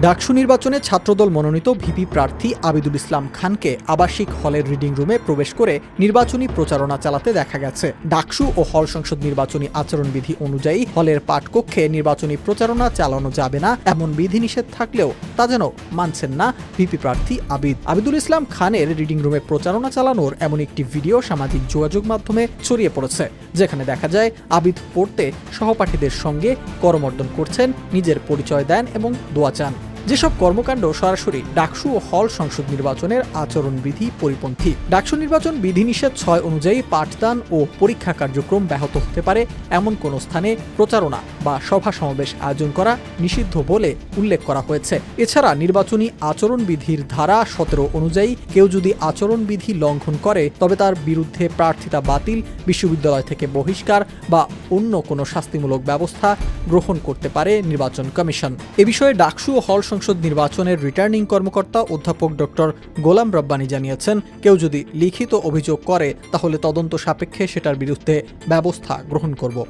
ডাকসু নির্বাচনে ছাত্রদল মনোনীত ভিপি প্রার্থী আবিদুল ইসলাম খানকে আবাসিক হলের রিডিং রুমে প্রবেশ করে নির্বাচনী প্রচারণা চালাতে দেখা গেছে। ডাকসু ও হল সংসদ নির্বাচনী আচরণবিধি অনুযায়ী হলের পাঠকক্ষে নির্বাচনী প্রচারণা চালানো যাবে না এমন বিধিনিষেধ থাকলেও তা যেন মানছেন না ভিপি প্রার্থী আবিদুল ইসলাম খানের রিডিং রুমে প্রচারণা চালানোর এমন একটি ভিডিও সামাজিক যোগাযোগ মাধ্যমে ছড়িয়ে পড়েছে, যেখানে দেখা যায় আবিদ পড়তে সহপাঠীদের সঙ্গে করমর্দন করছেন, নিজের পরিচয় দেন এবং দোয়া চান। যেসব কর্মকাণ্ড সরাসরি ডাকসু ও হল সংসদ নির্বাচনের আচরণবিধি পরিপন্থী। ডাকসু নির্বাচন বিধিনিষেধ ৬ অনুযায়ী পাঠদান ও পরীক্ষা কার্যক্রম ব্যাহত হতে পারে এমন কোন স্থানে প্রচারণা বা সভা সমাবেশ আয়োজন করা নিষিদ্ধ বলে উল্লেখ করা হয়েছে। এছাড়া নির্বাচনী আচরণবিধির ধারা ১৭ অনুযায়ী কেউ যদি আচরণবিধি লঙ্ঘন করে তবে তার বিরুদ্ধে প্রার্থিতা বাতিল, বিশ্ববিদ্যালয় থেকে বহিষ্কার বা অন্য কোনো শাস্তিমূলক ব্যবস্থা গ্রহণ করতে পারে নির্বাচন কমিশন। এ বিষয়ে ডাকসু ও হল সংসদ নির্বাচনের রিটার্নিং কর্মকর্তা অধ্যাপক ডক্টর গোলাম রব্বানী জানিয়েছেন, কেউ যদি লিখিত অভিযোগ করে তাহলে তদন্ত সাপেক্ষে সেটার বিরুদ্ধে ব্যবস্থা গ্রহণ করব।